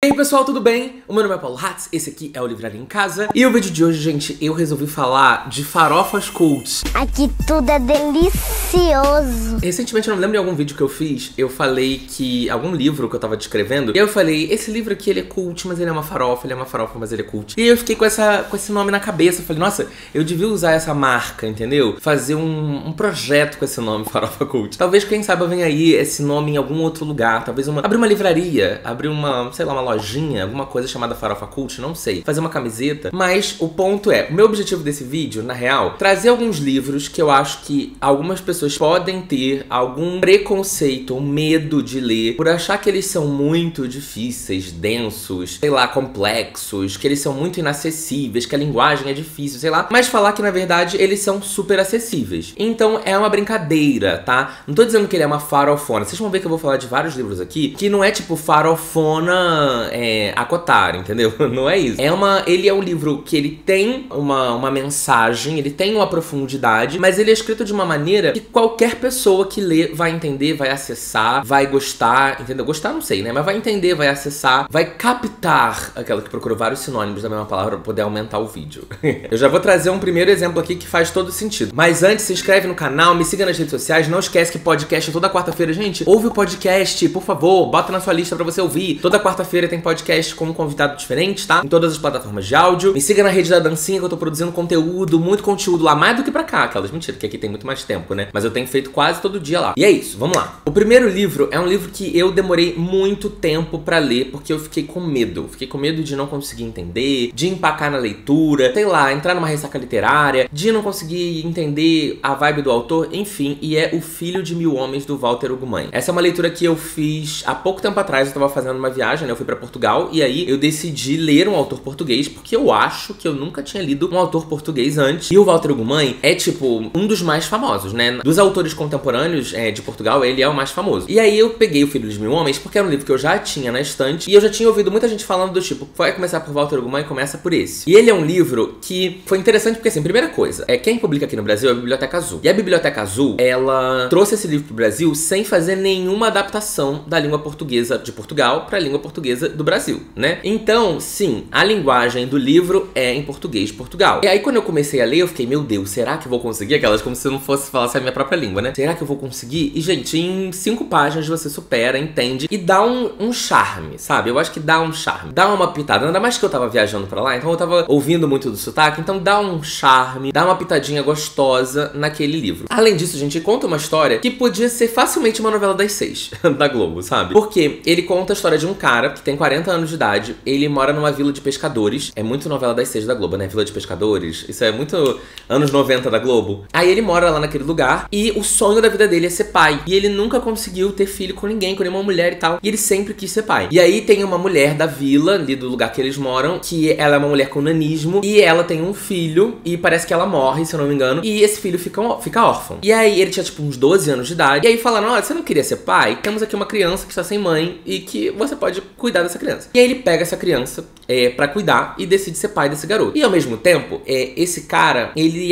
E aí pessoal, tudo bem? O meu nome é Paulo Hatz, esse aqui é o Livraria em Casa. E o vídeo de hoje, gente, eu resolvi falar de farofas cults. Aqui tudo é delicioso. Recentemente, eu não me lembro de algum vídeo que eu fiz, eu falei que algum livro que eu tava descrevendo, e eu falei, esse livro aqui ele é cult, mas ele é uma farofa, mas ele é cult. E eu fiquei com esse nome na cabeça, eu falei, nossa, eu devia usar essa marca, entendeu? Fazer um projeto com esse nome, farofa cult. Talvez, quem sabe, venha aí esse nome em algum outro lugar, talvez abrir uma livraria, abrir uma, sei lá, uma lojinha, alguma coisa chamada farofa cult, não sei, fazer uma camiseta. Mas o ponto é, o meu objetivo desse vídeo, na real, trazer alguns livros que eu acho que algumas pessoas podem ter algum preconceito ou medo de ler por achar que eles são muito difíceis, densos, sei lá, complexos, que eles são muito inacessíveis, que a linguagem é difícil, sei lá, mas falar que na verdade eles são super acessíveis. Então é uma brincadeira, tá? Não tô dizendo que ele é uma farofona. Vocês vão ver que eu vou falar de vários livros aqui que não é tipo farofona acotar, entendeu? Não é isso. Ele é um livro que ele tem uma mensagem, ele tem uma profundidade, mas ele é escrito de uma maneira que qualquer pessoa que lê vai entender, vai acessar, vai gostar, entendeu? Gostar não sei, né? Mas vai entender, vai acessar, vai captar, aquela que procurou vários sinônimos da mesma palavra pra poder aumentar o vídeo. Eu já vou trazer um primeiro exemplo aqui que faz todo sentido. Mas antes, se inscreve no canal, me siga nas redes sociais, não esquece que podcast é toda quarta-feira, gente. Ouve o podcast, por favor, bota na sua lista pra você ouvir. Toda quarta-feira tem podcast com um convidado diferente, tá? Em todas as plataformas de áudio. Me siga na rede da dancinha que eu tô produzindo conteúdo, muito conteúdo lá, mais do que pra cá, aquelas mentiras, que aqui tem muito mais tempo, né? Mas eu tenho feito quase todo dia lá. E é isso, vamos lá. O primeiro livro é um livro que eu demorei muito tempo pra ler, porque eu fiquei com medo. Fiquei com medo de não conseguir entender, de empacar na leitura, sei lá, entrar numa ressaca literária, de não conseguir entender a vibe do autor, enfim, e é O Filho de Mil Homens, do Walter Ugumãe. Essa é uma leitura que eu fiz há pouco tempo atrás, eu tava fazendo uma viagem, né? Eu fui pra Portugal, e aí eu decidi ler um autor português, porque eu acho que eu nunca tinha lido um autor português antes. E o Walter Ugumãe é, tipo, um dos mais famosos, né? Dos autores contemporâneos de Portugal, ele é o mais famoso. E aí eu peguei O Filho de Mil Homens, porque era um livro que eu já tinha na estante, e eu já tinha ouvido muita gente falando do tipo, vai começar por Walter Ugumãe, começa por esse. E ele é um livro que foi interessante porque, assim, primeira coisa, quem publica aqui no Brasil é a Biblioteca Azul. E a Biblioteca Azul, ela trouxe esse livro pro Brasil sem fazer nenhuma adaptação da língua portuguesa de Portugal pra língua portuguesa do Brasil, né? Então, sim, a linguagem do livro é em português de Portugal. E aí, quando eu comecei a ler, eu fiquei, meu Deus, será que eu vou conseguir? Aquelas como se eu não fosse falar a minha própria língua, né? Será que eu vou conseguir? E, gente, em 5 páginas você supera, entende e dá um charme, sabe? Eu acho que dá um charme. Dá uma pitada. Ainda mais que eu tava viajando pra lá, então eu tava ouvindo muito do sotaque, então dá um charme, dá uma pitadinha gostosa naquele livro. Além disso, gente, conta uma história que podia ser facilmente uma novela das 6 da Globo, sabe? Porque ele conta a história de um cara que tem 40 anos de idade, ele mora numa vila de pescadores. É muito novela das 6 da Globo, né? Vila de pescadores. Isso é muito anos 90 da Globo. Aí ele mora lá naquele lugar e o sonho da vida dele é ser pai. E ele nunca conseguiu ter filho com ninguém, com nenhuma mulher e tal. E ele sempre quis ser pai. E aí tem uma mulher da vila, ali do lugar que eles moram, que ela é uma mulher com nanismo e ela tem um filho e parece que ela morre, se eu não me engano. E esse filho fica órfão. E aí ele tinha tipo uns 12 anos de idade. E aí falaram, olha, você não queria ser pai? Temos aqui uma criança que está sem mãe e que você pode cuidar dessa criança. E aí ele pega essa criança pra cuidar e decide ser pai desse garoto. E ao mesmo tempo, esse cara, ele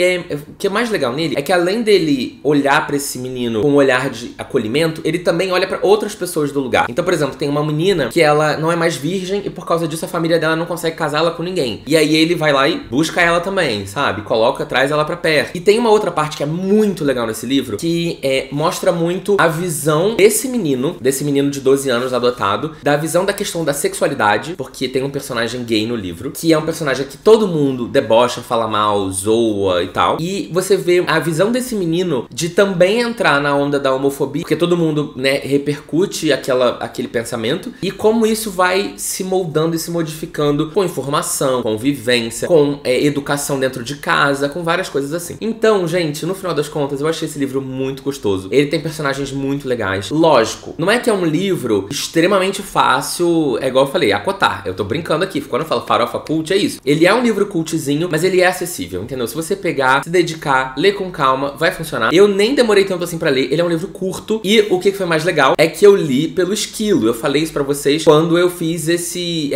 o que é mais legal nele é que além dele olhar pra esse menino com um olhar de acolhimento, ele também olha pra outras pessoas do lugar. Então, por exemplo, tem uma menina que ela não é mais virgem e por causa disso a família dela não consegue casá-la com ninguém. E aí ele vai lá e busca ela também, sabe? Traz ela pra perto. E tem uma outra parte que é muito legal nesse livro, que mostra muito a visão desse menino de 12 anos adotado, da visão da questão da sexualidade, porque tem um personagem gay no livro, que é um personagem que todo mundo debocha, fala mal, zoa e tal. E você vê a visão desse menino de também entrar na onda da homofobia, porque todo mundo, né, repercute aquele pensamento, e como isso vai se moldando e se modificando com informação, com vivência, com educação dentro de casa, com várias coisas assim. Então, gente, no final das contas, eu achei esse livro muito gostoso. Ele tem personagens muito legais. Lógico, não é que é um livro extremamente fácil, igual eu falei, acotar. Eu tô brincando aqui, quando eu falo farofa cult, é isso. Ele é um livro cultzinho, mas ele é acessível, entendeu? Se você pegar, se dedicar, ler com calma, vai funcionar. Eu nem demorei tanto assim pra ler, ele é um livro curto, e o que foi mais legal é que eu li pelo esquilo. Eu falei isso pra vocês quando eu fiz esse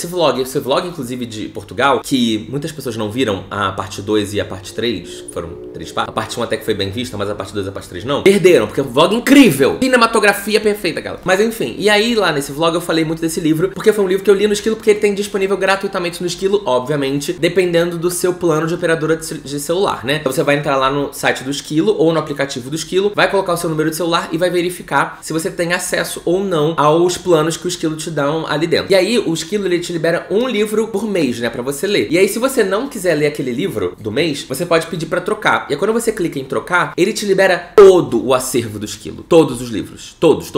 vlog. Esse vlog, inclusive, de Portugal, que muitas pessoas não viram, a parte 2 e a parte 3, foram 3 partes. A parte 1 até que foi bem vista, mas a parte 2 e a parte 3 não. Perderam, porque é um vlog incrível. Cinematografia perfeita, galera. Mas enfim, e aí lá nesse vlog eu falei muito desse esse livro, porque foi um livro que eu li no Esquilo, porque ele tem disponível gratuitamente no Esquilo, obviamente, dependendo do seu plano de operadora de celular, né? Então você vai entrar lá no site do Esquilo ou no aplicativo do Esquilo, vai colocar o seu número de celular e vai verificar se você tem acesso ou não aos planos que o Esquilo te dão ali dentro. E aí, o Esquilo, ele te libera um livro por mês, né, pra você ler. E aí, se você não quiser ler aquele livro do mês, você pode pedir pra trocar. E aí, quando você clica em trocar, ele te libera todo o acervo do Esquilo. Todos os livros. Todos.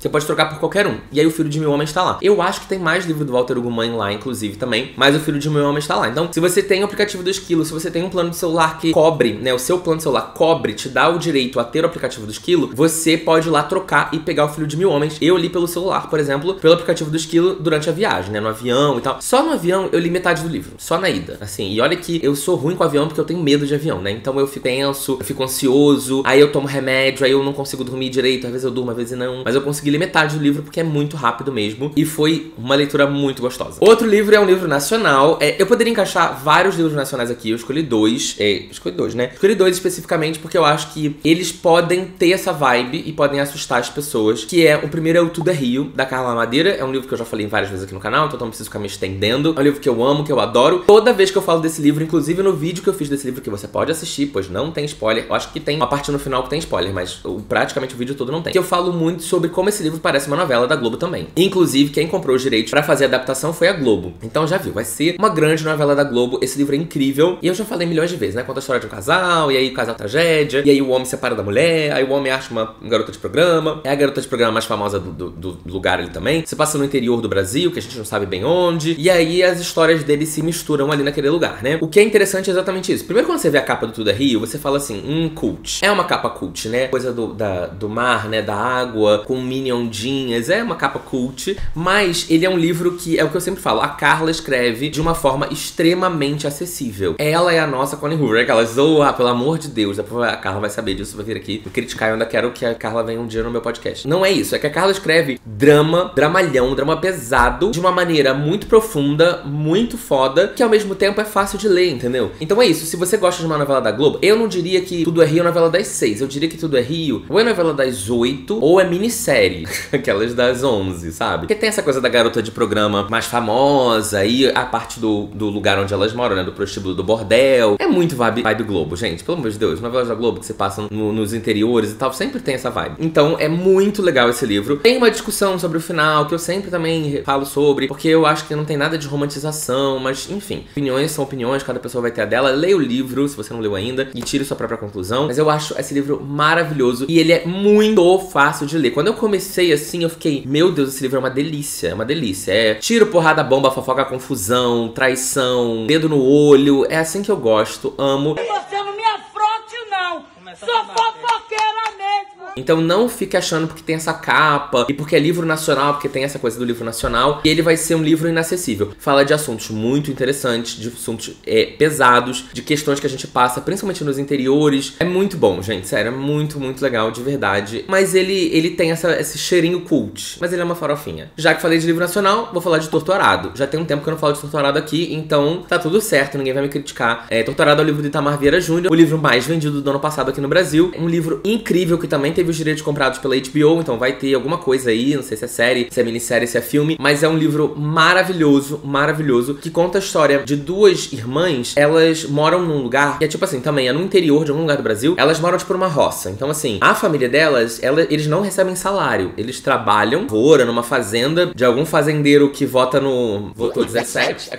Você pode trocar por qualquer um. E aí o Filho de Mil Homens tá lá. Eu acho que tem mais livro do Walter Ugumãe lá, inclusive, também. Mas o Filho de Mil Homens tá lá. Então, se você tem o aplicativo do Esquilo, se você tem um plano de celular que cobre, né? O seu plano de celular cobre, te dá o direito a ter o aplicativo do Esquilo, você pode ir lá trocar e pegar o Filho de Mil Homens. Eu li pelo celular, por exemplo, pelo aplicativo do Esquilo durante a viagem, né? No avião e tal. Só no avião eu li metade do livro. Só na ida. Assim, e olha que eu sou ruim com avião porque eu tenho medo de avião, né? Então eu fico tenso, eu fico ansioso, aí eu tomo remédio, aí eu não consigo dormir direito. Às vezes eu durmo, às vezes não. Mas eu consegui ler metade do livro porque é muito rápido mesmo. E foi uma leitura muito gostosa. Outro livro é um livro nacional. Eu poderia encaixar vários livros nacionais aqui. Eu escolhi dois. Escolhi dois, né? Escolhi dois especificamente porque eu acho que eles podem ter essa vibe e podem assustar as pessoas. Que é, o primeiro é o Tudo é Rio, da Carla Madeira. É um livro que eu já falei várias vezes aqui no canal, então não preciso ficar me estendendo. É um livro que eu amo, que eu adoro. Toda vez que eu falo desse livro, inclusive no vídeo que eu fiz desse livro, que você pode assistir, pois não tem spoiler. Eu acho que tem uma parte no final que tem spoiler, mas praticamente o vídeo todo não tem. Que eu falo muito sobre como esse livro parece uma novela da Globo também. Inclusive, quem comprou os direitos pra fazer a adaptação foi a Globo. Então já viu, vai ser uma grande novela da Globo. Esse livro é incrível. E eu já falei milhões de vezes, né? Conta a história de um casal, e aí o casal tragédia, e aí o homem se separa da mulher, aí o homem acha uma garota de programa. É a garota de programa mais famosa do lugar ali também. Se passa no interior do Brasil, que a gente não sabe bem onde. E aí as histórias deles se misturam ali naquele lugar, né? O que é interessante é exatamente isso. Primeiro, quando você vê a capa do Tudo é Rio, você fala assim, cult. É uma capa cult, né? Coisa do mar, né? Da água, com mini ondinhas. É uma capa cult, mas ele é um livro que, é o que eu sempre falo, a Carla escreve de uma forma extremamente acessível. Ela é a nossa Connie Hoover, que ela zoa, pelo amor de Deus, a Carla vai saber disso, vai vir aqui me criticar, eu ainda quero que a Carla venha um dia no meu podcast. Não é isso, é que a Carla escreve dramalhão, drama pesado, de uma maneira muito profunda, muito foda, que ao mesmo tempo é fácil de ler, entendeu? Então é isso, se você gosta de uma novela da Globo, eu não diria que Tudo é Rio é novela das 6, eu diria que Tudo é Rio ou é novela das 8, ou é minissérie, aquelas das 11, sabe? Porque tem essa coisa da garota de programa mais famosa e a parte do lugar onde elas moram, né? Do prostíbulo do bordel. É muito vibe Globo, gente. Pelo amor de Deus. Novelas da Globo que se passam nos interiores e tal, sempre tem essa vibe. Então é muito legal esse livro. Tem uma discussão sobre o final, que eu sempre também falo sobre, porque eu acho que não tem nada de romantização, mas enfim. Opiniões são opiniões, cada pessoa vai ter a dela. Leia o livro, se você não leu ainda, e tire sua própria conclusão. Mas eu acho esse livro maravilhoso e ele é muito fácil de ler. Quando eu comecei assim, eu fiquei, meu Deus, esse livro é uma delícia, é uma delícia. É tiro, porrada, bomba, fofoca, confusão, traição, dedo no olho. É assim que eu gosto, amo. Você não me afronte, não. Sou fofoqueira mesmo. Então não fique achando porque tem essa capa e porque é livro nacional, porque tem essa coisa do livro nacional, e ele vai ser um livro inacessível. Fala de assuntos muito interessantes, de assuntos pesados, de questões que a gente passa, principalmente nos interiores. É muito bom, gente, sério, é muito, muito legal, de verdade. Mas ele tem esse cheirinho cult, mas ele é uma farofinha. Já que falei de livro nacional, vou falar de Torturado. Já tem um tempo que eu não falo de Torturado aqui, então tá tudo certo, ninguém vai me criticar. Torturado é o livro de Itamar Vieira Júnior, o livro mais vendido do ano passado aqui no Brasil. Um livro incrível que também teve os direitos comprados pela HBO, então vai ter alguma coisa aí, não sei se é série, se é minissérie, se é filme, mas é um livro maravilhoso, maravilhoso, que conta a história de duas irmãs. Elas moram num lugar que é tipo assim, também é no interior de algum lugar do Brasil. Elas moram tipo numa roça, então assim, a família delas, eles não recebem salário, eles trabalham fora, numa fazenda de algum fazendeiro que vota no... votou 17?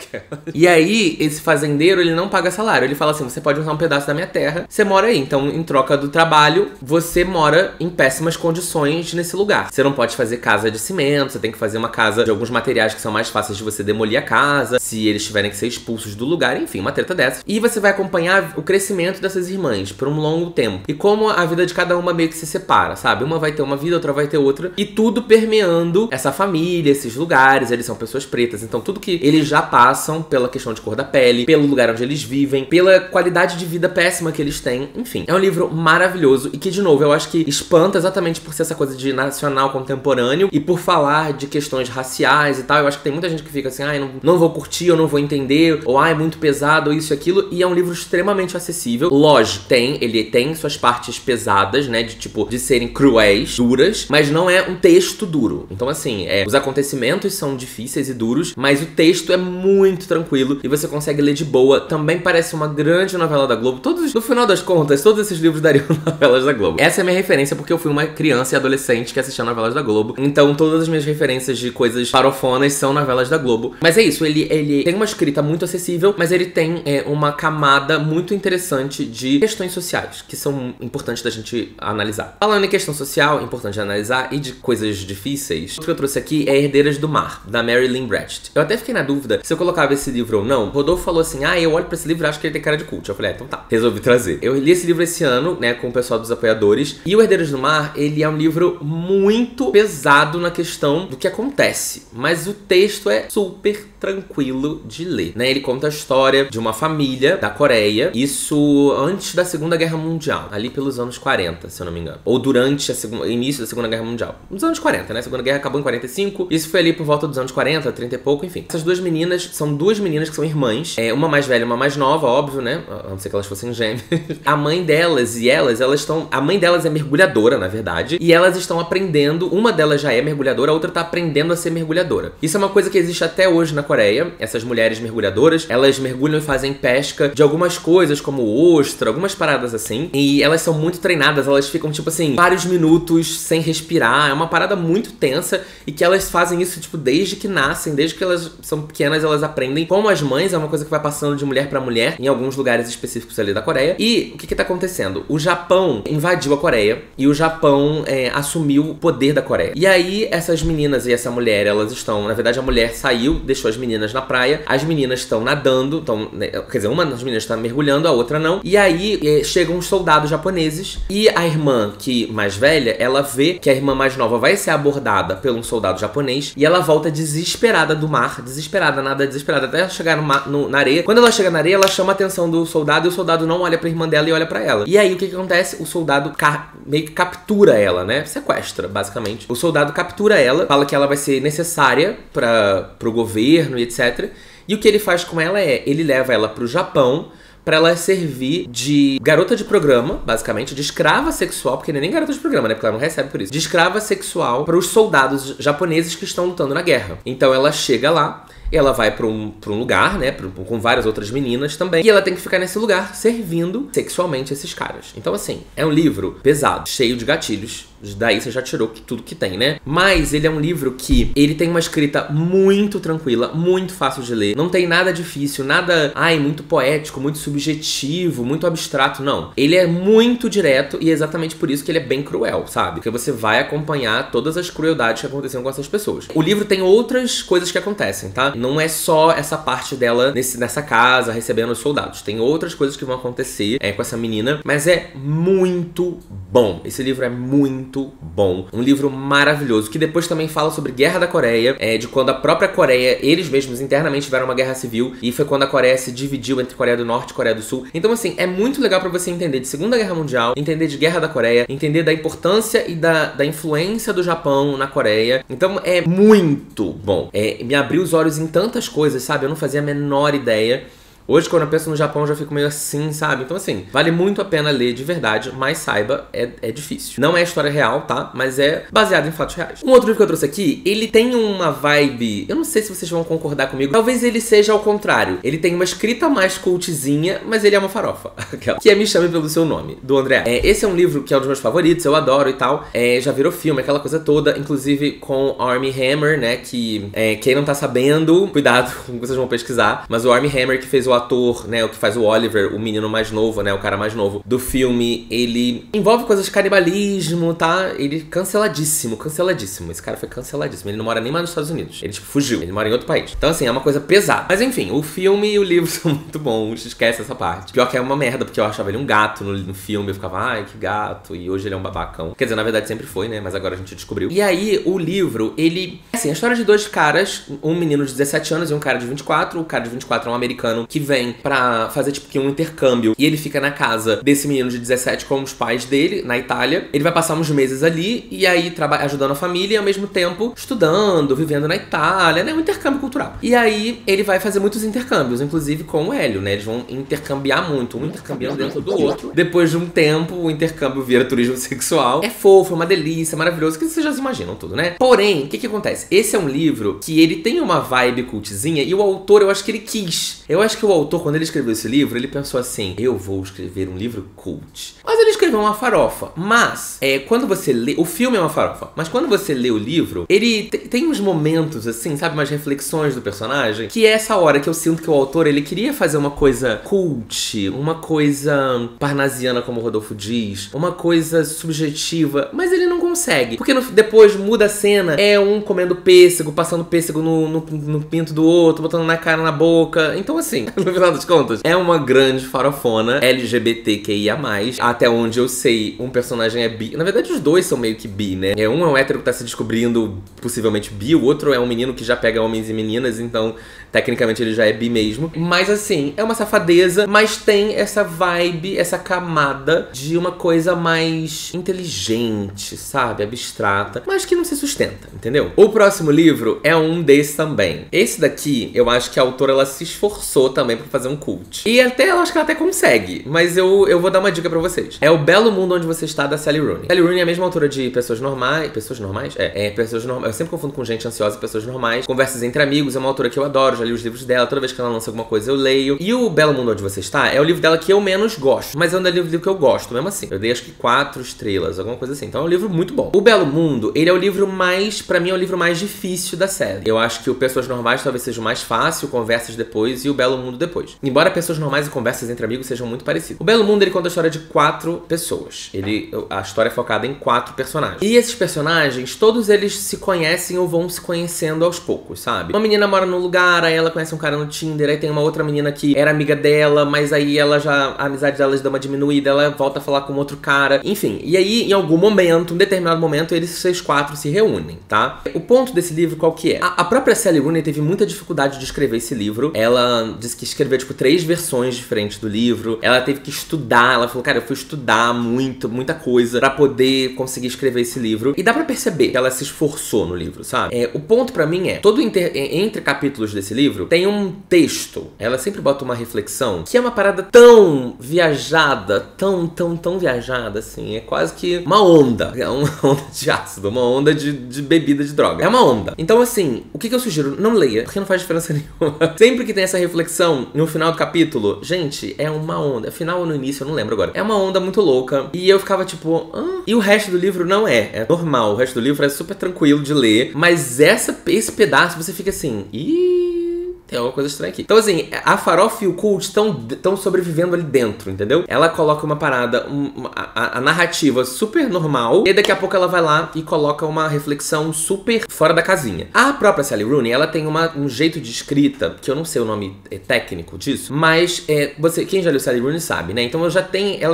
E aí, esse fazendeiro, ele não paga salário, ele fala assim, você pode usar um pedaço da minha terra, você mora aí, então em troca do trabalho, você mora em péssimas condições nesse lugar. Você não pode fazer casa de cimento, você tem que fazer uma casa de alguns materiais que são mais fáceis de você demolir a casa, se eles tiverem que ser expulsos do lugar, enfim, uma treta dessa. E você vai acompanhar o crescimento dessas irmãs por um longo tempo. E como a vida de cada uma meio que se separa, sabe? Uma vai ter uma vida, outra vai ter outra. E tudo permeando essa família, esses lugares. Eles são pessoas pretas, então tudo que eles já passam pela questão de cor da pele, pelo lugar onde eles vivem, pela qualidade de vida péssima que eles têm, enfim. É um livro maravilhoso e que, de novo, eu acho que espanta exatamente por ser essa coisa de nacional contemporâneo e por falar de questões raciais e tal. Eu acho que tem muita gente que fica assim, não vou curtir, eu não vou entender, ou é muito pesado, ou isso e aquilo. E é um livro extremamente acessível. Lógico, ele tem suas partes pesadas, né, de serem cruéis, duras, mas não é um texto duro. Então assim, os acontecimentos são difíceis e duros, mas o texto é muito tranquilo e você consegue ler de boa. Também parece uma grande novela da Globo. No final das contas, todos esses livros dariam novelas da Globo. Essa é a minha referência porque eu fui uma criança e adolescente que assistia novelas da Globo. Então todas as minhas referências de coisas farofonas são novelas da Globo. Mas é isso, ele tem uma escrita muito acessível, mas ele tem uma camada muito interessante de questões sociais, que são importantes da gente analisar. Falando em questão social, importante de analisar, e de coisas difíceis, o que eu trouxe aqui é Herdeiras do Mar, da Mary Lynn Bratchett. Eu até fiquei na dúvida se eu colocava esse livro ou não. O Rodolfo falou assim, eu olho pra esse livro e acho que ele tem cara de cult. Eu falei, então tá, resolvi trazer. Eu li esse livro esse ano, né, com o pessoal dos apoiadores, e o Herdeiras do Mar, ele é um livro muito pesado na questão do que acontece, mas o texto é super tranquilo de ler, né? Ele conta a história de uma família da Coreia, isso antes da Segunda Guerra Mundial, ali pelos anos 40, se eu não me engano, ou durante o início da Segunda Guerra Mundial, nos anos 40, né? A Segunda Guerra acabou em 45, isso foi ali por volta dos anos 40, 30 e pouco, enfim. Essas duas meninas são duas meninas que são irmãs, uma mais velha e uma mais nova, óbvio, né? A não ser que elas fossem gêmeas. A mãe delas e elas estão... A mãe delas é mergulhadora, na verdade, e elas estão aprendendo, uma delas já é mergulhadora, a outra tá aprendendo a ser mergulhadora. Isso é uma coisa que existe até hoje na Coreia, essas mulheres mergulhadoras, elas mergulham e fazem pesca de algumas coisas, como ostra, algumas paradas assim, e elas são muito treinadas, elas ficam, tipo assim, vários minutos sem respirar, é uma parada muito tensa, e que elas fazem isso, tipo, desde que nascem, desde que elas são pequenas, elas aprendem como as mães, é uma coisa que vai passando de mulher pra mulher, em alguns lugares específicos ali da Coreia. E o que tá acontecendo? O Japão invadiu a Coreia, e o Japão assumiu o poder da Coreia. E aí, essas meninas e essa mulher, elas estão, na verdade, a mulher saiu, deixou as meninas na praia, as meninas estão nadando, quer dizer, uma das meninas está mergulhando, a outra não, e aí chegam os soldados japoneses, e a irmã mais velha, ela vê que a irmã mais nova vai ser abordada por um soldado japonês, e ela volta desesperada do mar, nada desesperada, até ela chegar na areia. Quando ela chega na areia, ela chama a atenção do soldado, e o soldado não olha pra irmã dela e olha pra ela. E aí, o que acontece? O soldado meio que captura ela, né? Sequestra, basicamente. O soldado captura ela, fala que ela vai ser necessária pro governo e etc. E o que ele faz com ela ele leva ela pro Japão pra ela servir de garota de programa, basicamente, de escrava sexual, porque nem garota de programa, né? Porque ela não recebe por isso. De escrava sexual para os soldados japoneses que estão lutando na guerra. Então ela chega lá, ela vai pra um lugar, né, com várias outras meninas também, e ela tem que ficar nesse lugar servindo sexualmente esses caras. Então, assim, é um livro pesado, cheio de gatilhos. Daí você já tirou tudo que tem, né? Mas ele é um livro que ele tem uma escrita muito tranquila, muito fácil de ler. Não tem nada difícil, nada, muito poético, muito subjetivo, muito abstrato, não. Ele é muito direto e é exatamente por isso que ele é bem cruel, sabe? Porque você vai acompanhar todas as crueldades que aconteceram com essas pessoas. O livro tem outras coisas que acontecem, tá? Não é só essa parte dela nessa casa, recebendo os soldados. Tem outras coisas que vão acontecer com essa menina, mas é muito bom. Esse livro é muito bom. Um livro maravilhoso, que depois também fala sobre Guerra da Coreia, de quando a própria Coreia, eles mesmos internamente tiveram uma guerra civil, e foi quando a Coreia se dividiu entre Coreia do Norte e Coreia do Sul. Então, assim, é muito legal pra você entender de Segunda Guerra Mundial, entender de Guerra da Coreia, entender da importância e da influência do Japão na Coreia. Então, é muito bom. Me abriu os olhos em tantas coisas, sabe? Eu não fazia a menor ideia. Hoje, quando eu penso no Japão, eu já fico meio assim, sabe? Então, assim, vale muito a pena ler de verdade, mas saiba, é difícil. Não é história real, tá? Mas é baseado em fatos reais. Um outro livro que eu trouxe aqui, ele tem uma vibe... Eu não sei se vocês vão concordar comigo. Talvez ele seja ao contrário. Ele tem uma escrita mais cultzinha, mas ele é uma farofa. Que é Me Chame Pelo Seu Nome, do André. Esse é um livro que é um dos meus favoritos, eu adoro e tal. Já virou filme, aquela coisa toda. Inclusive com Armie Hammer, né? Que quem não tá sabendo, cuidado com o que vocês vão pesquisar. Mas o Armie Hammer, que fez o ator, né, o que faz o Oliver, o menino mais novo, né, o cara mais novo do filme, ele envolve coisas de canibalismo, tá? Ele canceladíssimo. Esse cara foi canceladíssimo. Ele não mora nem mais nos Estados Unidos. Ele, tipo, fugiu. Ele mora em outro país. Então, assim, é uma coisa pesada. Mas, enfim, o filme e o livro são muito bons. Esquece essa parte. Pior que é uma merda, porque eu achava ele um gato no filme. Eu ficava, ai, que gato. E hoje ele é um babacão. Quer dizer, na verdade sempre foi, né? Mas agora a gente descobriu. E aí, o livro, ele... Assim, a história de dois caras, um menino de 17 anos e um cara de 24. O cara de 24 é um americano que vem pra fazer tipo que um intercâmbio. E ele fica na casa desse menino de 17 com os pais dele, na Itália. Ele vai passar uns meses ali e aí ajudando a família e ao mesmo tempo estudando, vivendo na Itália, né? Um intercâmbio cultural. E aí ele vai fazer muitos intercâmbios, inclusive com o Hélio, né? Eles vão intercambiar muito, um intercambiando dentro do outro. Depois de um tempo, o intercâmbio vira turismo sexual. É fofo, é uma delícia, é maravilhoso, que vocês já se imaginam tudo, né? Porém, o que acontece? Esse é um livro que ele tem uma vibe cultzinha e o autor, eu acho que ele quis. Eu acho que o autor, quando ele escreveu esse livro, ele pensou assim, eu vou escrever um livro cult. Mas ele escreveu uma farofa. Mas, quando você lê... O filme é uma farofa. Mas quando você lê o livro, ele tem uns momentos, assim, sabe? Umas reflexões do personagem. Que é essa hora que eu sinto que o autor, ele queria fazer uma coisa cult, uma coisa parnasiana, como o Rodolfo diz. Uma coisa subjetiva. Mas ele não consegue. Porque depois muda a cena. É um comendo pêssego, passando pêssego no pinto do outro, botando na cara, na boca. Então, assim, no final das contas, é uma grande farofona LGBTQIA+. Até onde eu sei, um personagem é bi. Na verdade, os dois são meio que bi, né? Um é um hétero que tá se descobrindo possivelmente bi, o outro é um menino que já pega homens e meninas, então tecnicamente ele já é bi mesmo. Mas assim, é uma safadeza, mas tem essa vibe, essa camada de uma coisa mais inteligente, sabe? Abstrata, mas que não se sustenta, entendeu? O próximo livro é um desses também. Esse daqui, eu acho que a autora, ela se esforçou também pra fazer um cult. E até, eu acho que ela até consegue, mas eu vou dar uma dica pra vocês. É O Belo Mundo Onde Você Está, da Sally Rooney. Sally Rooney é a mesma autora de Pessoas Normais. Pessoas Normais? Pessoas Normais. Eu sempre confundo com Gente Ansiosa e Pessoas Normais. Conversas Entre Amigos é uma autora que eu adoro, já li os livros dela. Toda vez que ela lança alguma coisa eu leio. E O Belo Mundo Onde Você Está é o livro dela que eu menos gosto. Mas é um livro que eu gosto, mesmo assim. Eu dei acho que 4 estrelas, alguma coisa assim. Então é um livro muito bom. O Belo Mundo, ele é o livro mais... Pra mim é o livro mais difícil da série. Eu acho que o Pessoas Normais talvez seja o mais fácil, Conversas depois e O Belo Mundo depois. Embora Pessoas Normais e Conversas Entre Amigos sejam muito parecidos. O Belo Mundo, ele conta a história de 4 pessoas. A história é focada em 4 personagens. E esses personagens, todos eles se conhecem ou vão se conhecendo aos poucos, sabe? Uma menina mora num lugar, aí ela conhece um cara no Tinder, aí tem uma outra menina que era amiga dela, mas aí a amizade delas dá uma diminuída, ela volta a falar com outro cara. Enfim, e aí em algum momento, em determinado momento, esses 4 se reúnem, tá? O ponto desse livro qual que é? A própria Sally Rooney teve muita dificuldade de escrever esse livro. Ela disse que escreveu, tipo, 3 versões diferentes do livro. Ela teve que estudar, ela falou, cara, eu fui estudar muita coisa pra poder conseguir escrever esse livro. E dá pra perceber que ela se esforçou no livro, sabe? O ponto pra mim todo entre capítulos desse livro tem um texto. Ela sempre bota uma reflexão que é uma parada tão viajada, tão viajada, assim. É quase que uma onda. É uma onda de ácido, uma onda de bebida de droga. É uma onda. Então, assim, o que eu sugiro? Não leia, porque não faz diferença nenhuma. Sempre que tem essa reflexão no final do capítulo, gente, é uma onda. Final ou no início, eu não lembro agora. É uma onda muito louca. E eu ficava tipo, E o resto do livro não é normal. O resto do livro é super tranquilo de ler. Mas esse pedaço você fica assim, tem alguma coisa estranha aqui. Então, assim, a farofa e o cult estão sobrevivendo ali dentro, entendeu? Ela coloca uma parada, a narrativa super normal, e daqui a pouco ela vai lá e coloca uma reflexão super fora da casinha. A própria Sally Rooney, ela tem um jeito de escrita, que eu não sei o nome técnico disso, mas quem já leu Sally Rooney sabe, né? Então ela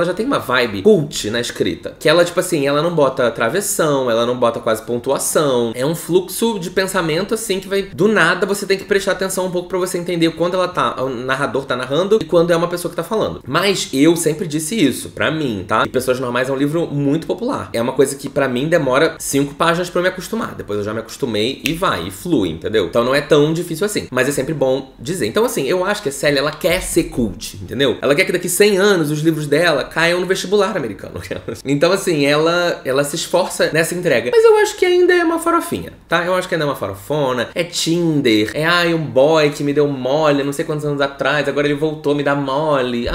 já tem uma vibe cult na escrita, que ela, tipo assim, ela não bota travessão, ela não bota quase pontuação, é um fluxo de pensamento, assim, que vai, do nada, você tem que prestar atenção um pouco pra você entender quando o narrador tá narrando e quando é uma pessoa que tá falando. Mas eu sempre disse isso, pra mim, tá? E Pessoas Normais é um livro muito popular. É uma coisa que pra mim demora 5 páginas pra eu me acostumar. Depois eu já me acostumei e flui, entendeu? Então não é tão difícil assim. Mas é sempre bom dizer. Então assim, eu acho que a Sally, ela quer ser cult, entendeu? Ela quer que daqui 100 anos os livros dela caiam no vestibular americano. Então assim, ela se esforça nessa entrega. Mas eu acho que ainda é uma farofinha, tá? Eu acho que ainda é uma farofona. É Tinder. Um boy que me deu mole não sei quantos anos atrás, agora ele voltou a me dar mole.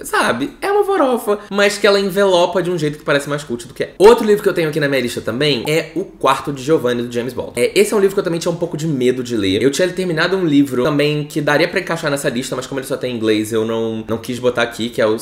Sabe? É uma farofa, mas que ela envelopa de um jeito que parece mais cult do que é. Outro livro que eu tenho aqui na minha lista também é O Quarto de Giovanni, do James Baldwin. Esse é um livro que eu também tinha um pouco de medo de ler. Eu tinha terminado um livro também que daria pra encaixar nessa lista, mas como ele só tem em inglês, eu não quis botar aqui, que é o...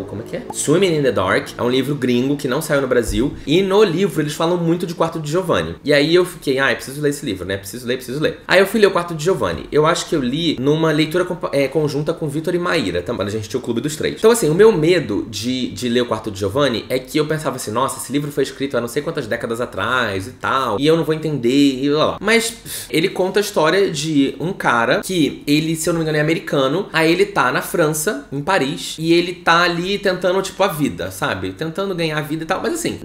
como é que é? Swimming in the Dark. É um livro gringo que não saiu no Brasil. E no livro eles falam muito de Quarto de Giovanni. E aí eu fiquei, preciso ler esse livro, né? Preciso ler. Aí eu fui ler O Quarto de Giovanni. Eu acho que eu li numa leitura conjunta com Vitor e Maíra. Também a gente tinha o Clube dos 3. 3. Então, assim, o meu medo de ler O Quarto de Giovanni é que eu pensava assim, nossa, esse livro foi escrito há não sei quantas décadas atrás e tal, e eu não vou entender, e lá. Mas ele conta a história de um cara que ele, se eu não me engano, é americano, aí ele tá na França, em Paris, e ele tá ali tentando, tipo, a vida, sabe? Tentando ganhar a vida e tal. Mas assim,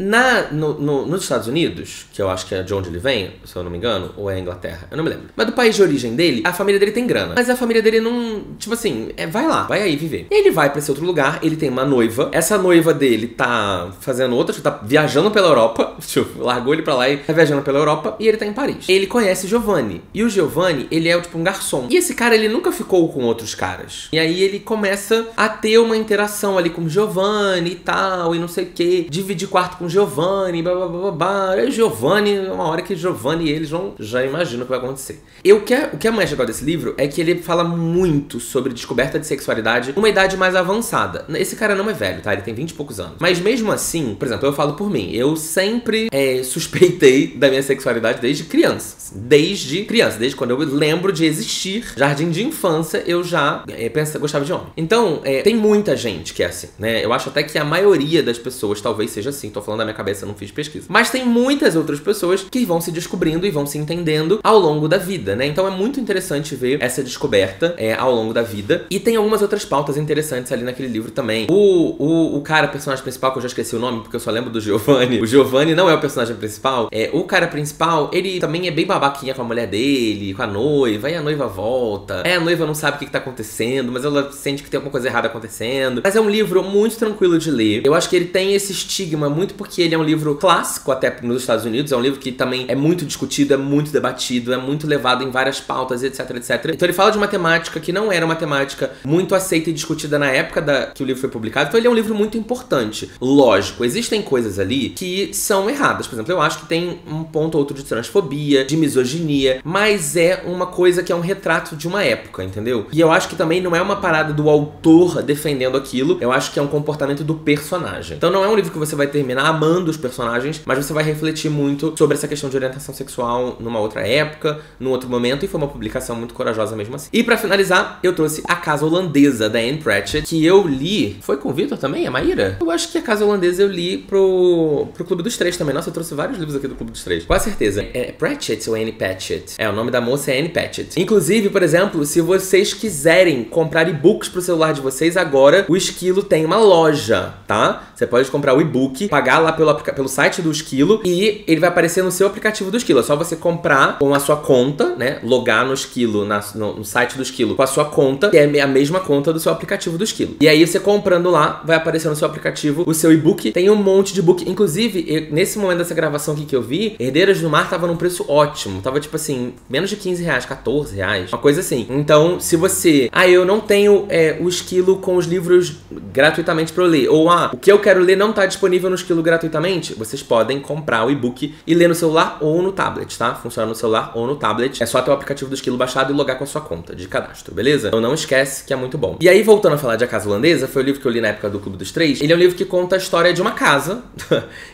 nos Estados Unidos, que eu acho que é de onde ele vem, se eu não me engano, ou é a Inglaterra, eu não me lembro. Mas do país de origem dele, a família dele tem grana. Mas a família dele não, tipo assim, vai lá, vai aí viver. E ele vai pra esse outro lugar, ele tem uma noiva. Essa noiva dele tá fazendo outra, tá viajando pela Europa. Tipo, largou ele pra lá e tá viajando pela Europa. E ele tá em Paris. Ele conhece Giovanni. E o Giovanni, ele é tipo um garçom. E esse cara, ele nunca ficou com outros caras. E aí ele começa a ter uma interação ali com o Giovanni e tal, e não sei o que. Dividir quarto com o Giovanni, babá. E o Giovanni, uma hora que Giovanni e eles vão, já imaginam o que vai acontecer. E o que é mais legal desse livro é que ele fala muito sobre descoberta de sexualidade numa idade mais avançada. Esse cara não é velho, tá? Ele tem 20 e poucos anos. Mas mesmo assim, por exemplo, eu falo por mim, eu sempre suspeitei da minha sexualidade desde criança. Desde quando eu lembro de existir, jardim de infância, eu já gostava de homem. Então, tem muita gente que é assim, né? Eu acho até que a maioria das pessoas talvez seja assim. Tô falando da minha cabeça, não fiz pesquisa. Mas tem muitas outras pessoas que vão se descobrindo e vão se entendendo ao longo da vida, né? Então é muito interessante ver essa descoberta ao longo da vida. E tem algumas outras pautas interessantes ali naquele livro também. O cara, personagem principal, que eu já esqueci o nome, porque eu só lembro do Giovanni. O Giovanni não é o personagem principal. O cara principal, ele também é bem babaquinha com a mulher dele, com a noiva. E a noiva volta. A noiva não sabe o que tá acontecendo, mas ela sente que tem alguma coisa errada acontecendo. Mas é um livro muito tranquilo de ler. Eu acho que ele tem esse estigma muito porque ele é um livro clássico até nos Estados Unidos. É um livro que também é muito discutido, é muito debatido, é muito levado em várias pautas, etc, etc. Então ele fala de uma temática que não era uma temática muito aceita e discutida na época que o livro foi publicado. Então ele é um livro muito importante. Lógico, existem coisas ali que são erradas. Por exemplo, eu acho que tem um ponto ou outro de transfobia, de misoginia, mas é uma coisa que é um retrato de uma época, entendeu? E eu acho que também não é uma parada do autor defendendo aquilo, eu acho que é um comportamento do personagem. Então não é um livro que você vai terminar amando os personagens, mas você vai refletir muito sobre essa questão de orientação sexual numa outra época, num outro momento, e foi uma publicação muito corajosa mesmo assim. E pra finalizar, eu trouxe A Casa Holandesa, da Anne Pratchett, que eu li... Foi com o Vitor também, a Maíra? Eu acho que A Casa Holandesa eu li pro Clube dos Três também. Nossa, eu trouxe vários livros aqui do Clube dos Três. Com certeza. É Pratchett ou Anne Patchett? O nome da moça é Anne Patchett. Inclusive, por exemplo, se vocês quiserem comprar e-books pro celular de vocês, agora o Esquilo tem uma loja, tá? Você pode comprar o e-book, pagar lá pelo site do Esquilo e ele vai aparecer no seu aplicativo do Esquilo. É só você comprar com a sua conta, né? Logar no Esquilo, no site do Esquilo com a sua conta, que é a mesma conta do seu aplicativo do Esquilo. E aí você comprando lá, vai aparecer no seu aplicativo o seu e-book. Tem um monte de e-book. Inclusive, nesse momento dessa gravação aqui que eu vi, Herdeiras do Mar tava num preço ótimo. Tava tipo assim, menos de 15 reais, 14 reais, uma coisa assim. Então, se você... eu não tenho o Esquilo com os livros gratuitamente pra eu ler. Ou, o que eu quero ler não tá disponível no Esquilo gratuitamente. Vocês podem comprar o e-book e ler no celular ou no tablet, tá? Funciona no celular ou no tablet. É só ter o aplicativo do Esquilo baixado e logar com a sua conta de cadastro, beleza? Então não esquece que é muito bom. E aí, voltando a falar de A Casa Holandesa, foi o livro que eu li na época do Clube dos Três. Ele é um livro que conta a história de uma casa,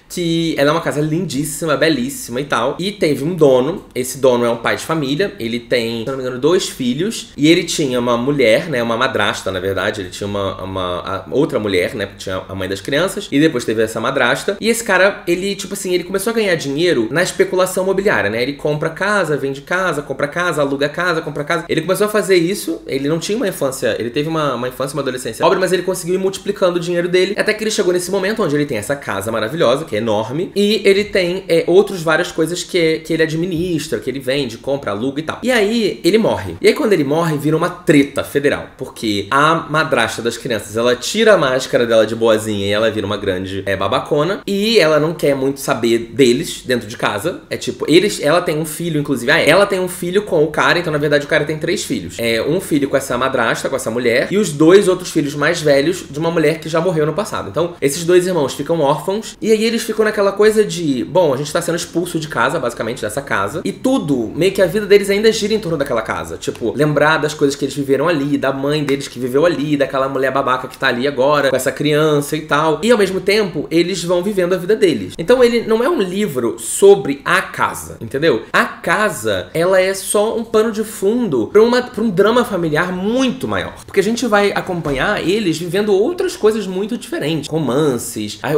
que ela é uma casa lindíssima, belíssima e tal. E teve um dono. Esse dono é um pai de família. Ele tem, se não me engano, 2 filhos. E ele tinha uma mulher, né? Uma madrasta, na verdade. Ele tinha uma outra mulher, né? Porque tinha a mãe das crianças. E depois teve essa madrasta. E esse cara, ele, tipo assim, ele começou a ganhar dinheiro na especulação imobiliária, né? Ele compra casa, vende casa, compra casa, aluga casa, compra casa. Ele começou a fazer isso. Ele não tinha uma infância... Ele teve uma infância, uma adolescência pobre, mas ele conseguiu ir multiplicando o dinheiro dele. Até que ele chegou nesse momento onde ele tem essa casa maravilhosa, que é enorme. E ele tem outras várias coisas que ele administra, que ele vende, compra, aluga e tal. E aí, ele morre. E aí, quando ele morre, vira uma treta federal. Porque a madrasta das crianças, ela tira a máscara dela de boazinha e ela vira uma grande babacona. E ela não quer muito saber deles dentro de casa. É tipo, ela tem um filho, inclusive. Ela tem um filho com o cara, então na verdade o cara tem 3 filhos. Um filho com essa madrasta, com essa mulher, e os 2 outros filhos mais velhos de uma mulher que já morreu no passado. Então, esses 2 irmãos ficam órfãos, e aí eles ficam naquela coisa de, bom, a gente tá sendo expulso de casa, basicamente, dessa casa, e tudo, meio que a vida deles ainda gira em torno daquela casa. Tipo, lembrar das coisas que eles viveram ali, da mãe deles que viveu ali, daquela mulher babaca que tá ali agora, com essa criança e tal. e ao mesmo tempo eles vão vivendo a vida deles. Então ele não é um livro sobre a casa, entendeu? A casa, ela é só um pano de fundo pra um drama familiar muito maior. Porque a gente vai acompanhar eles vivendo outras coisas muito diferentes. Romances, a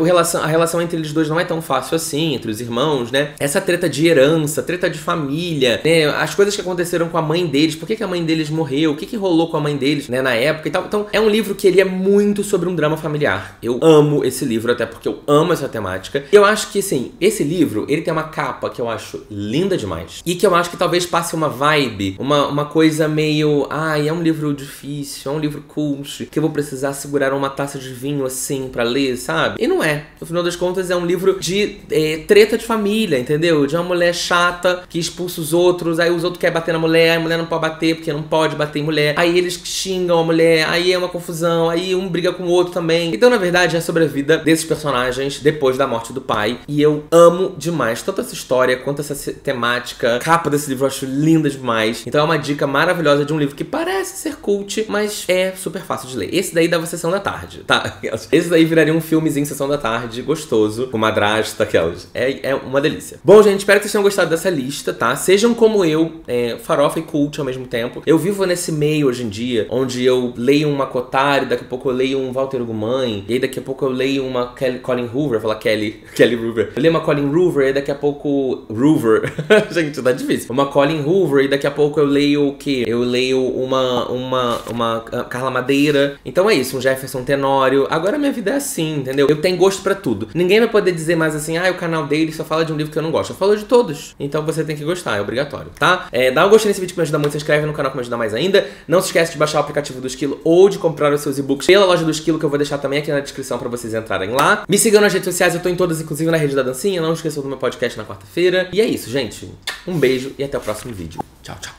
relação entre eles dois não é tão fácil assim, entre os irmãos, né? Essa treta de herança, treta de família, né? As coisas que aconteceram com a mãe deles, por que a mãe deles morreu, o que rolou com a mãe deles, né, na época e tal. Então é um livro que ele é muito sobre um drama familiar. Eu amo esse livro, até porque eu amo essa temática. E eu acho que, assim, esse livro, ele tem uma capa que eu acho linda demais. E que eu acho que talvez passe uma vibe, uma coisa meio... Ai, é um livro difícil, é um livro cult, que eu vou precisar segurar uma taça de vinho assim pra ler, sabe? E não é. No final das contas, é um livro de treta de família, entendeu? De uma mulher chata que expulsa os outros, aí os outros querem bater na mulher, a mulher não pode bater porque não pode bater em mulher. Aí eles xingam a mulher, aí é uma confusão, aí um briga com o outro também. Então, na verdade, é sobre a vida desses personagens depois da morte do pai. E eu amo demais tanto essa história quanto essa temática. A capa desse livro eu acho linda demais. Então é uma dica maravilhosa de um livro que parece ser cult, mas é super fácil de ler. Esse daí dava sessão da tarde, tá? Esse daí viraria um filmezinho sessão da tarde, gostoso, com madrasta, aquelas. É uma delícia. Bom, gente, espero que vocês tenham gostado dessa lista, tá? Sejam como eu, farofa e cult ao mesmo tempo. Eu vivo nesse meio hoje em dia, onde eu leio um Makotari, daqui a pouco eu leio um Walter Ugumãe, e aí daqui a pouco eu leio uma Colleen Hoover, falar Kelly Hoover. Eu leio uma Colleen Hoover, e daqui a pouco... Hoover. Gente, tá difícil. Uma Colleen Hoover, e daqui a pouco eu leio o quê? Eu leio uma Carla Madeira. Então é isso, um Jefferson Tenório. Agora minha vida é assim, entendeu? Eu tenho gosto pra tudo. Ninguém vai poder dizer mais assim, o canal dele só fala de um livro que eu não gosto. Eu falo de todos. Então você tem que gostar, é obrigatório, tá? Dá um gostei nesse vídeo que me ajuda muito, se inscreve no canal que me ajuda mais ainda. Não se esquece de baixar o aplicativo do Esquilo ou de comprar os seus e-books pela loja do Esquilo, que eu vou deixar também aqui na descrição pra vocês entrarem lá. Me sigam nas redes sociais, eu tô em todas, inclusive na rede da dancinha. Não esqueçam do meu podcast na quarta-feira. E é isso, gente. Um beijo e até o próximo vídeo. Tchau, tchau.